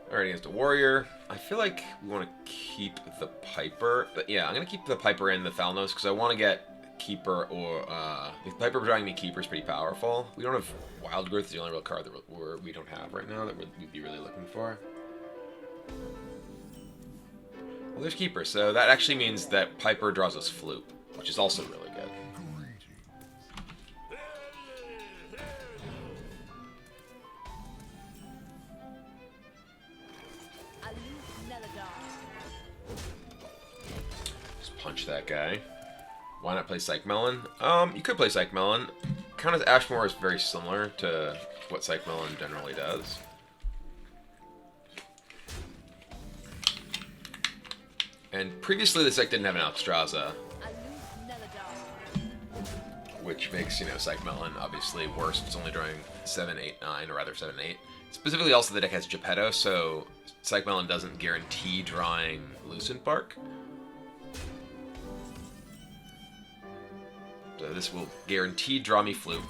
Alright, against a warrior. I feel like we want to keep the Piper. But yeah, I'm going to keep the Piper and the Thalnos because I want to get Keeper or... if Piper drawing me Keeper is pretty powerful. We don't have Wild Growth. It's the only real card that we don't have right now that we'd be really looking for. Well, there's Keeper, so that actually means that Piper draws us Floop, which is also really good. Just punch that guy. Why not play Psych Melon? You could play Psych Melon. Count as Ashmore is very similar to what Psych Melon generally does. And previously the Psych didn't have an Alexstrasza, which makes, you know, Psych Melon obviously worse. It's only drawing 7, 8, 9, or rather 7, 8. Specifically also the deck has Jepetto, so Psych Melon doesn't guarantee drawing Lucentbark. So this will guarantee draw me Floop.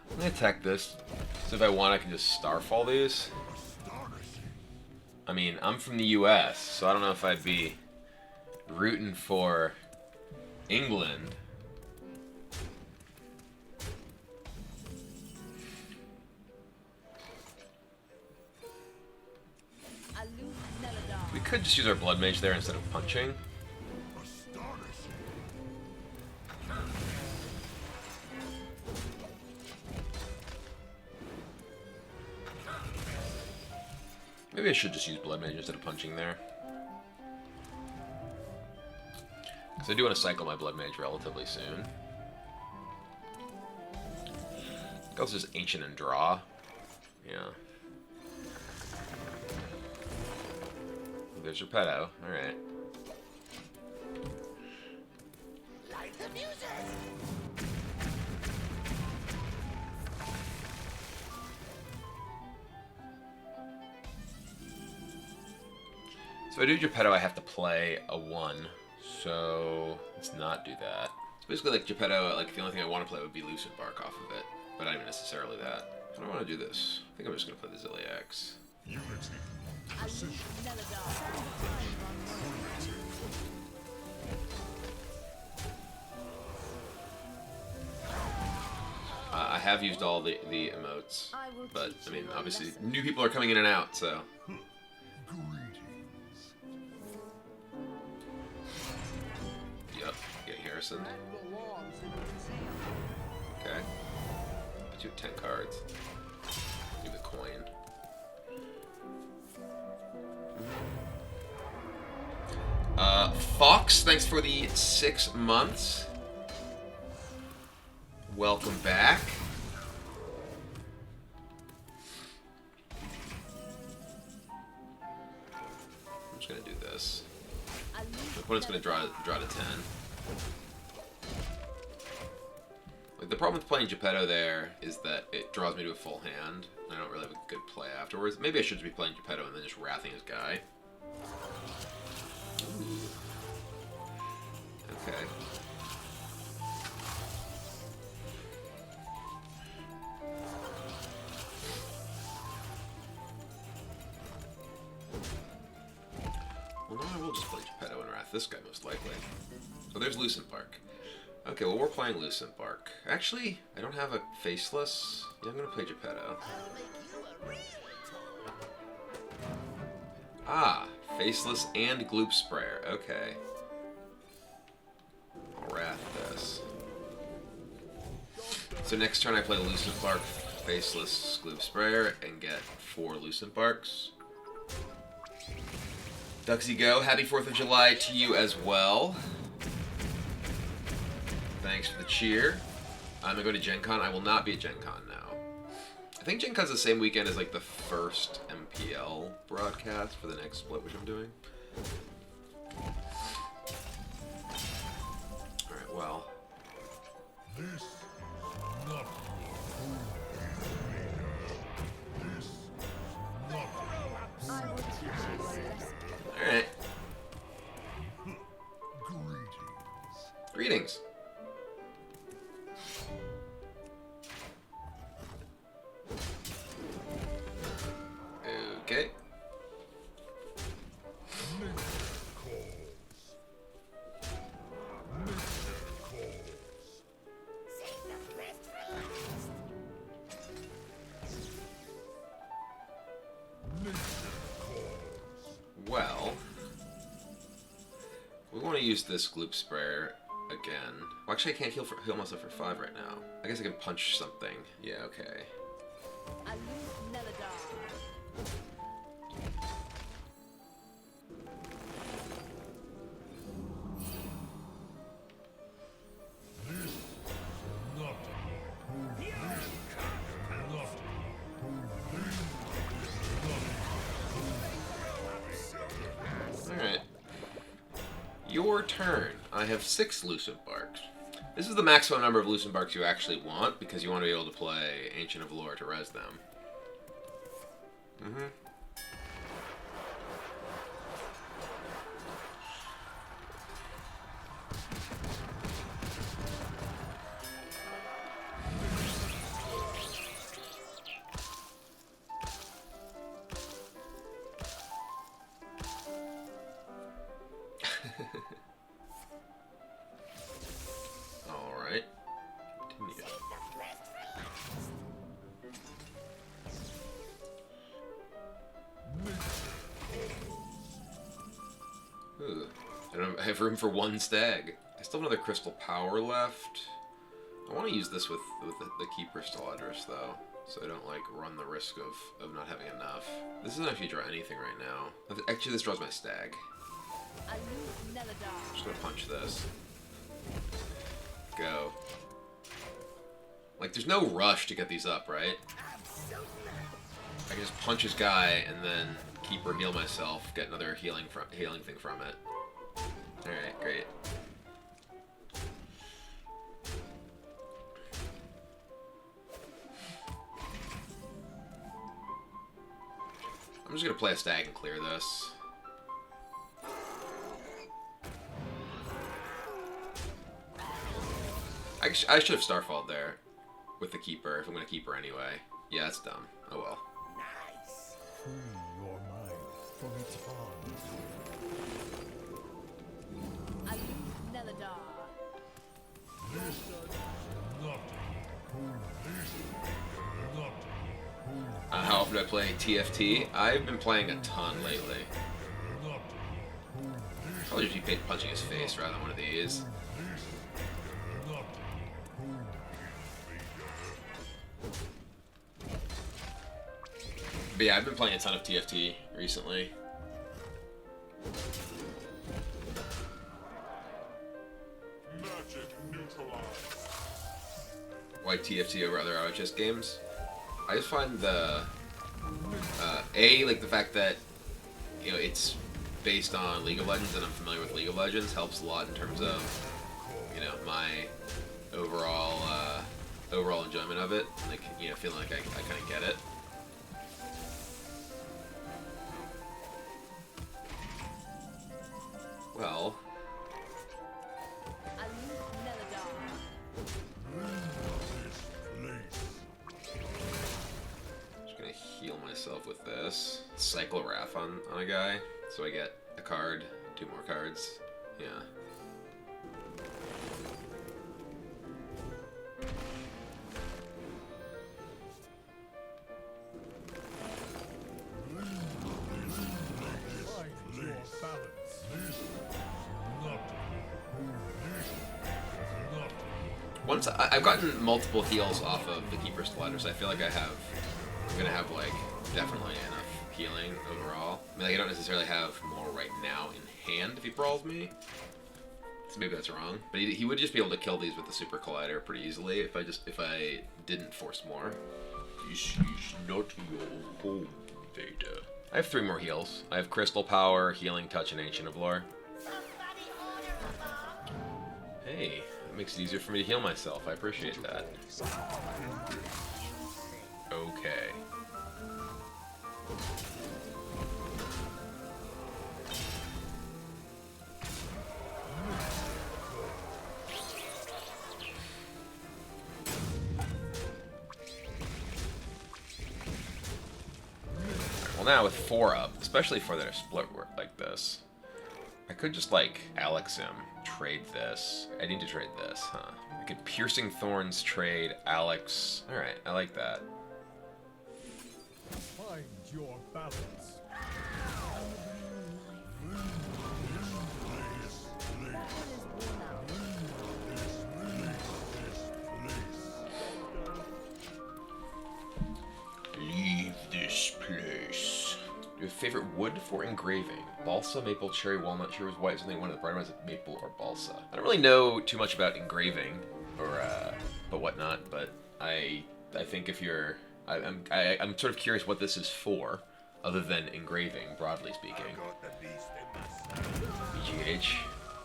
I'm gonna attack this, so if I want I can just Starfall these. I mean, I'm from the US, so I don't know if I'd be rooting for England. We could just use our Blood Mage there instead of punching. Maybe I should just use Blood Mage instead of punching there. Because I do want to cycle my Blood Mage relatively soon. I'll just Ancient and draw. Yeah. There's Jepetto. Alright. Like the music. So if I do Jepetto, I have to play a 1. So let's not do that. It's basically like Jepetto, like the only thing I want to play would be Lucentbark off of it. But not even necessarily that. I don't want to do this. I think I'm just going to play the Zilliax. I have used all the emotes, but I mean, obviously, new people are coming in and out, so. Yep, get Harrison. Okay. Put you at 10 cards. Give the coin. Fox, thanks for the 6 months. Welcome back. I'm just gonna do this. My opponent's gonna draw to 10. Like the problem with playing Jepetto there is that it draws me to a full hand. I don't really have a good play afterwards. Maybe I should just be playing Jepetto and then just wrathing his guy. Ooh. Okay. Well, no, I will just play Jepetto and wrath this guy most likely. Oh, there's Lucentbark. Okay, well, we're playing Lucentbark. Actually, I don't have a Faceless. Yeah, I'm gonna play Jepetto. Ah, Faceless and Gloop Sprayer. Okay. I'll wrath this. So next turn I play Lucentbark, Faceless, Gloop Sprayer, and get 4 Lucentbarks. Duxy Go, happy 4th of July to you as well. Thanks for the cheer. I'm gonna go to Gen Con. I will not be at Gen Con now. I think Gen Con's the same weekend as like the first MPL broadcast for the next split, which I'm doing. Alright, well. use this gloop sprayer again. Well, actually, I can't heal myself for 5 right now. I guess I can punch something. Yeah, okay. Alright. Your turn. I have 6 Lucentbarks. This is the maximum number of Lucentbarks you actually want, because you want to be able to play Ancient of Lore to res them. Alright. Continue. Ooh. I have room for 1 stag. I still have another crystal power left. I want to use this with the key crystal address though, so I don't like run the risk of not having enough. This doesn't actually draw anything right now. Actually, this draws my stag. I'm just gonna punch this. Go. Like, there's no rush to get these up, right? I can just punch his guy and then keep or heal myself, get another healing thing from it. Alright, great. I'm just gonna play a stag and clear this. I should have Starfalled there with the keeper if I'm gonna keep her anyway. Yeah, that's dumb. Oh well. Nice. Free your mind from its bonds. How often do I play TFT? I've been playing a ton lately. Probably just be punching his face rather than one of these. But yeah, I've been playing a ton of TFT recently. Why TFT over other RHS games? I just find the like the fact that, you know, it's based on League of Legends and I'm familiar with League of Legends helps a lot in terms of, you know, my overall enjoyment of it. Like, you know, feeling like I kind of get it. Well, just gonna heal myself with this. Cycle Wrath on a guy, so I get a card, 2 more cards. Yeah. Once I've gotten multiple heals off of the Keeper's Slider, so I feel like I'm gonna have like definitely enough healing overall. I mean, like, I don't necessarily have more right now in hand if he brawls me, so maybe that's wrong. But he would just be able to kill these with the Super Collider pretty easily if I didn't force more. This is not your home, Invader. I have 3 more heals. I have Crystal Power, Healing Touch, and Ancient of Lore. Hey. Makes it easier for me to heal myself. I appreciate that. Okay. Well, now with 4 up, especially for their split work like this, I could just, like, Alex him, trade this. I need to trade this, huh? I could Piercing Thorns trade Alex. Alright, I like that. Find your balance. favorite wood for engraving? Balsa, maple, cherry, walnut, sure was white, something one of the brighter ones, maple or balsa. I don't really know too much about engraving or but whatnot, but I think if you're I'm sort of curious what this is for, other than engraving, broadly speaking. BGH.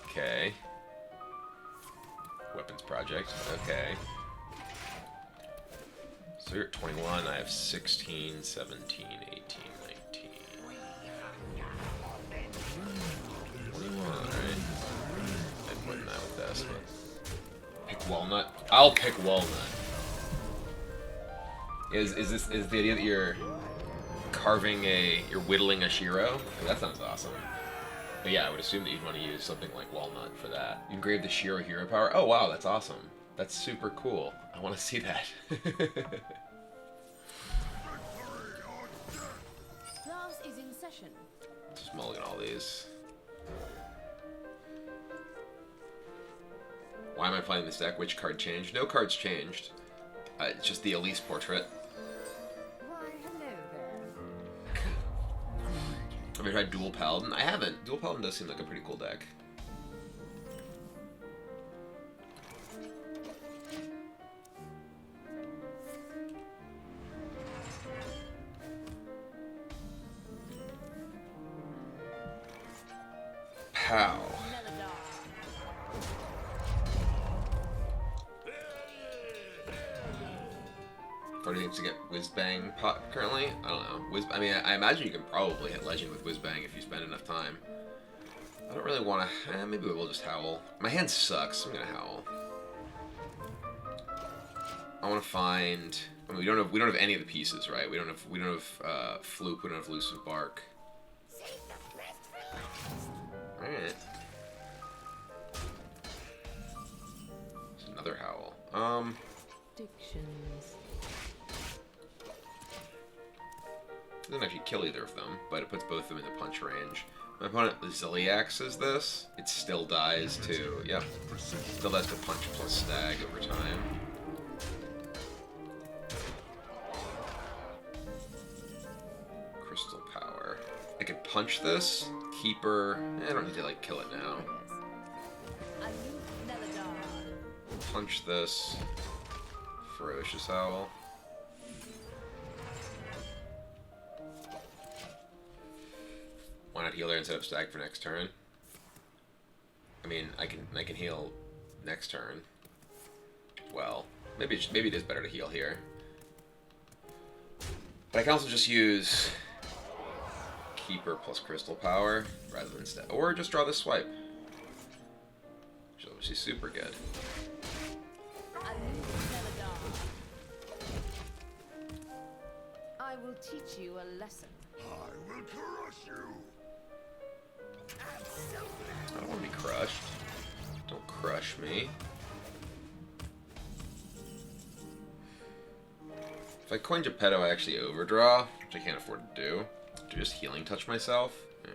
Okay. Weapons project. Okay. So you're at 21, I have 16, 17, 18, 19. 21, alright. I'm putting that with this, but... Pick walnut? I'll pick walnut. Is the idea that you're carving you're whittling a Shiro? That sounds awesome. But yeah, I would assume that you'd want to use something like walnut for that. You engrave the Shiro hero power? Oh wow, that's awesome. That's super cool. I want to see that. Class is in session. Just mulligan all these. Why am I playing this deck? Which card changed? No cards changed. It's just the Elise portrait. Why, hello there. Have you tried Dual Paladin? I haven't. Dual Paladin does seem like a pretty cool deck. Pow. What do you need to get Whizbang pot currently? I don't know. I mean, I imagine you can probably hit Legend with Whizbang if you spend enough time. I don't really want to. Maybe we will just howl. My hand sucks. I'm gonna howl. I want to find. I mean, we don't have any of the pieces, right? We don't have Floop. We don't have Lucentbark. Alright. There's another howl. Dictions. Doesn't actually kill either of them, but it puts both of them in the punch range. My opponent Ziliaxes this. It still dies to, yep. Still dies to punch plus stag over time. Crystal power. I could punch this. Keeper. I don't need to like kill it now. Punch this. Ferocious Owl. Why not heal there instead of stag for next turn? I mean, I can heal next turn. Well, maybe it is better to heal here. But I can also just use Keeper plus Crystal Power rather than stag, or just draw this swipe, which is obviously super good. I will teach you a lesson. I will crush you. I don't want to be crushed. Don't crush me. If I coin Jepetto, I actually overdraw, which I can't afford to do. To just healing touch myself? Yeah.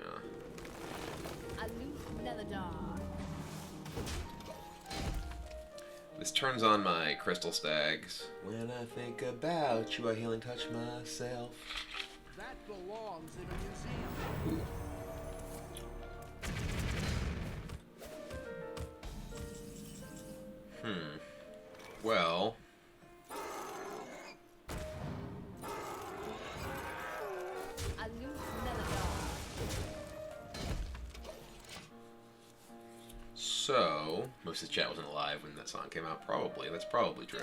This turns on my crystal stags. When I think about you, I healing touch myself. That belongs in a museum. Ooh. Well. So, most of the chat wasn't alive when that song came out. Probably. That's probably true.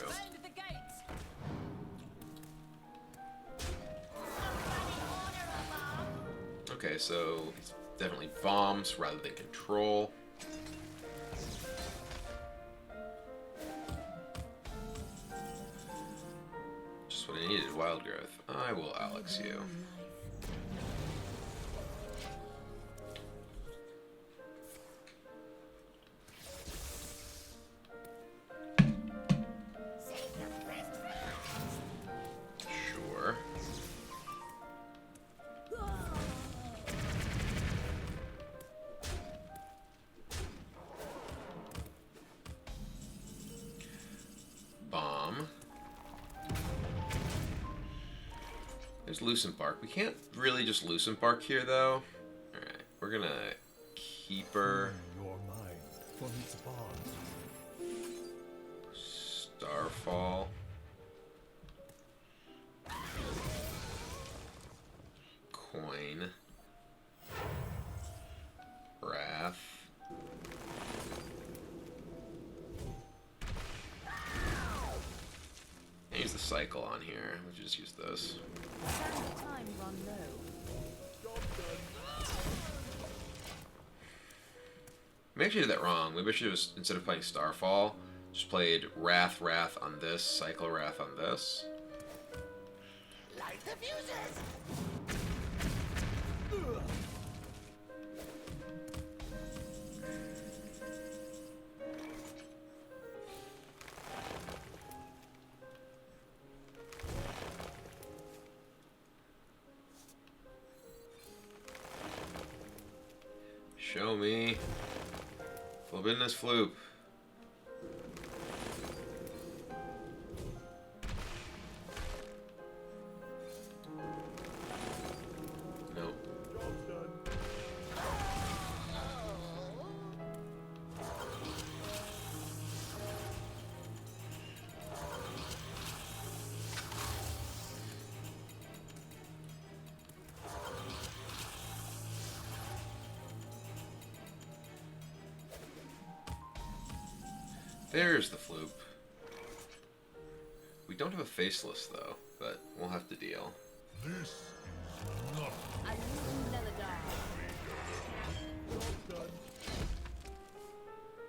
Okay, so it's definitely bombs rather than control. Just what I needed, wild growth. I will Alex you. Sure. There's Lucentbark. We can't really just Lucentbark here, though. Alright, we're gonna Keeper. Your mind from its bond. Starfall. Coin. Wrath. And use the cycle on here. Let's just use this. Standard time run low. Maybe I actually did that wrong. Maybe I should have, instead of playing Starfall, just played Wrath on this, Cycle Wrath on this. Light the fuses! Show me. Flobbidinous Floop. Nope. There's the Floop. We don't have a faceless though, but we'll have to deal. This is not A new melody.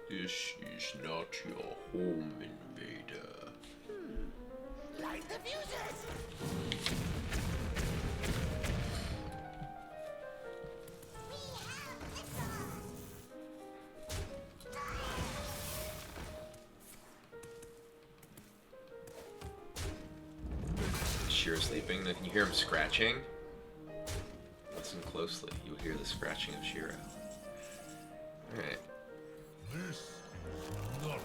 This is not your home, Invader. Light the fuses! Sheer sleeping. Can you hear him scratching? Listen closely. You'll hear the scratching of Shiro. Alright. this is not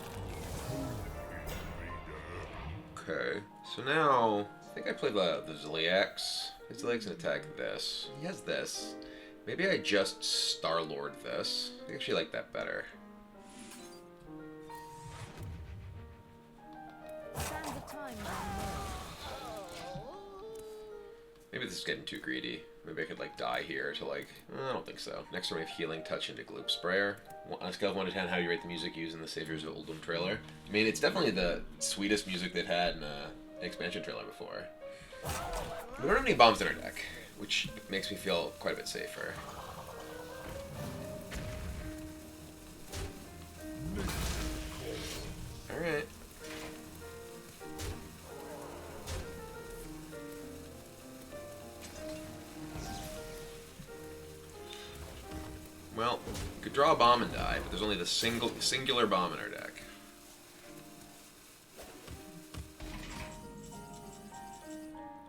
Okay. So now, I think I played the Ziliax. His legs can attack this. He has this. Maybe I just Star-Lord this. I actually like that better. Standard time run low. Maybe this is getting too greedy. Maybe I could like die here to like, I don't think so. Next turn we have Healing Touch into Gloop Sprayer. On a scale of 1 to 10, how do you rate the music used in the Saviors of Oldham trailer? I mean, it's definitely the sweetest music they've had in an expansion trailer before. We don't have any bombs in our deck, which makes me feel quite a bit safer. Alright. Well, we could draw a bomb and die, but there's only the singular bomb in our deck.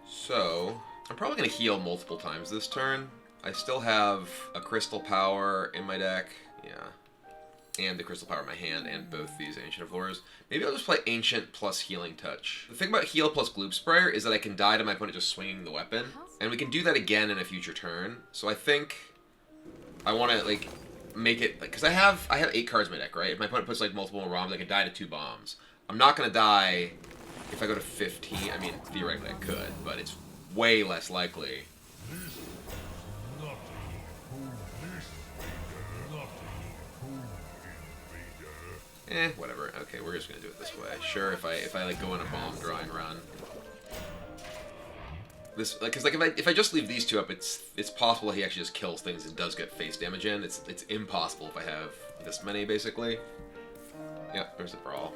So, I'm probably going to heal multiple times this turn. I still have a Crystal Power in my deck, yeah, and the Crystal Power in my hand, and both these Ancient of Horrors. Maybe I'll just play Ancient plus Healing Touch. The thing about Heal plus Gloop Sprayer is that I can die to my opponent just swinging the weapon, and we can do that again in a future turn. So I think I want to, like, make it, like, because I have 8 cards in my deck, right? If my opponent puts, like, multiple bombs, I can die to 2 bombs. I'm not going to die if I go to 15. I mean, theoretically I could, but it's way less likely. Whatever. Okay, we're just going to do it this way. Sure, if I like, go on a bomb drawing run. This, like, cause like if I just leave these 2 up, it's possible he actually just kills things and does get face damage in. It's impossible if I have this many, basically. Yep, there's the brawl.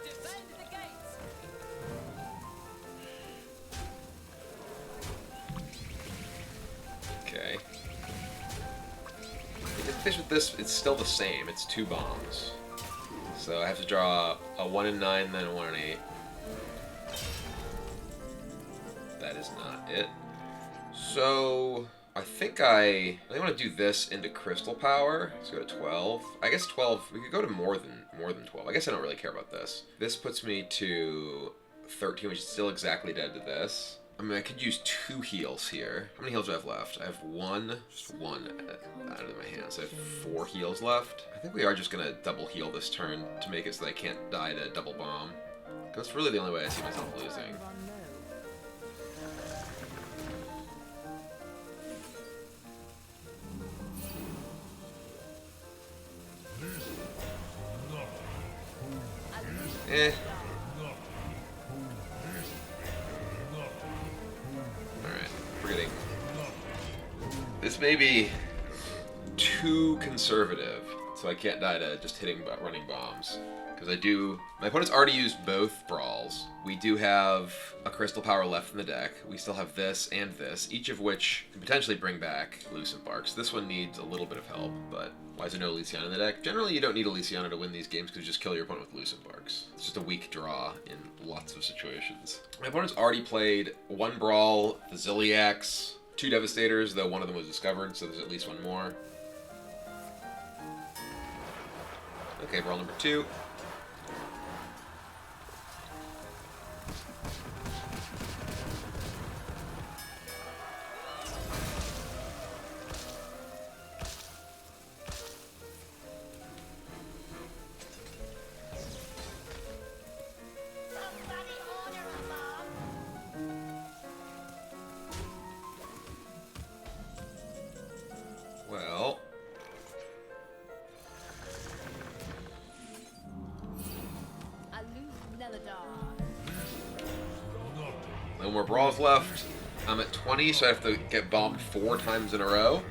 Defend the gates. Okay. If it fits with this, it's still the same. It's 2 bombs. So I have to draw a 1 in 9, then a 1 in 8. That is not it. So I think I want to do this into crystal power. Let's go to 12. I guess 12. We could go to more than 12. I guess I don't really care about this. This puts me to 13, which is still exactly dead to this. I mean, I could use 2 heals here. How many heals do I have left? I have just one out of my hand, so I have 4 heals left. I think we are just gonna double heal this turn to make it so that I can't die to double bomb. That's really the only way I see myself losing. Eh. Alright, forgetting. This may be too conservative, so I can't die to just running bombs. Because my opponent's already used both brawls. We do have a crystal power left in the deck. We still have this and this, each of which can potentially bring back Lucentbark. So this one needs a little bit of help, but why is there no Luciana in the deck? Generally, you don't need a Luciana to win these games because you just kill your opponent with Lucentbarks. It's just a weak draw in lots of situations. My opponent's already played 1 brawl, the Ziliax, 2 Devastators, though one of them was discovered, so there's at least 1 more. Okay, brawl number 2. Well, no more brawls left. I'm at 20, so I have to get bombed 4 times in a row.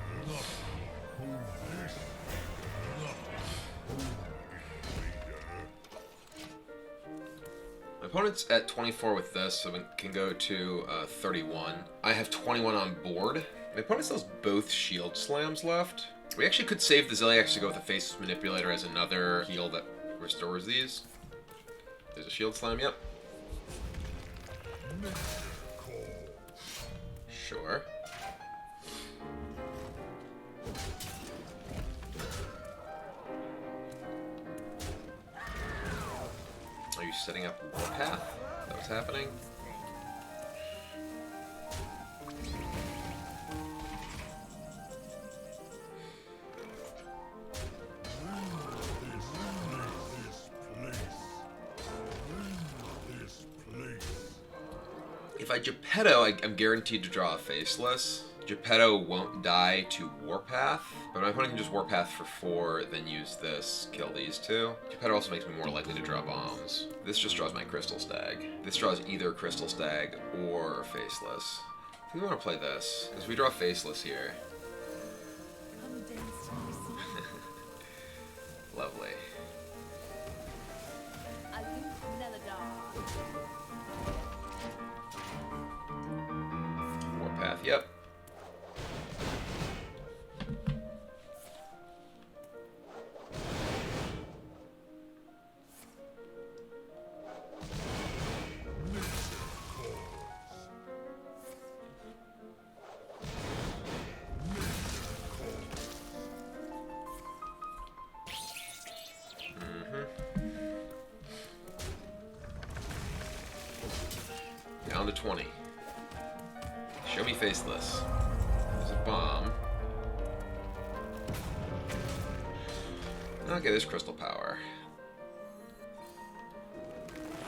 My opponent's at 24 with this, so we can go to 31. I have 21 on board. My opponent still has both shield slams left. We actually could save the Ziliax to go with the Faceless Manipulator as another heal that restores these. There's a shield slam, yep. Sure. Are you setting up Warpath? Is that what's happening? If I Jepetto, I'm guaranteed to draw a Faceless. Jepetto won't die to Warpath, but my opponent can just Warpath for 4, then use this, kill these 2. Jepetto also makes me more likely to draw bombs. This just draws my Crystal Stag. This draws either Crystal Stag or Faceless. I think we want to play this, because we draw Faceless here. Lovely. Warpath, yep. Down to 20. Show me Faceless. There's a bomb. Okay, there's Crystal Power.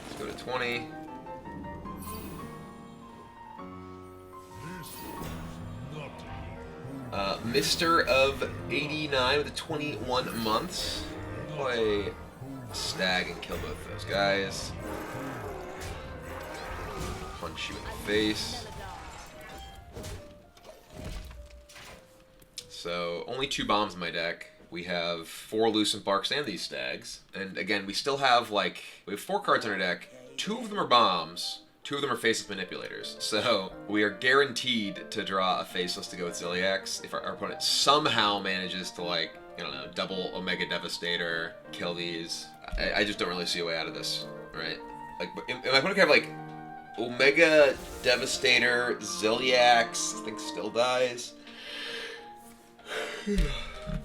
Let's go to 20. Mr. of 89 with the 21 months. Play Stag and kill both those guys. Punch you in the face. So, only 2 bombs in my deck. We have 4 Lucentbarks and these Stags. And again, we still have, we have 4 cards in our deck. 2 of them are bombs. 2 of them are Faceless Manipulators. So, we are guaranteed to draw a Faceless to go with Ziliax if our opponent somehow manages to, I don't know, double Omega Devastator, kill these. I just don't really see a way out of this, right? My opponent could have, Omega Devastator, Zilliax, I think still dies.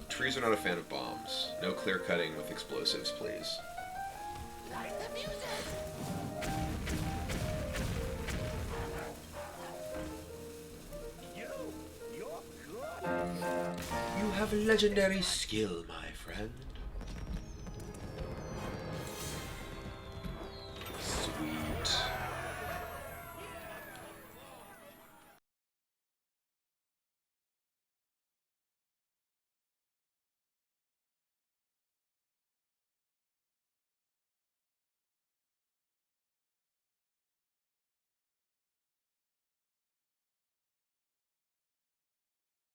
Trees are not a fan of bombs. No clear cutting with explosives, please. You have legendary skill, my friend.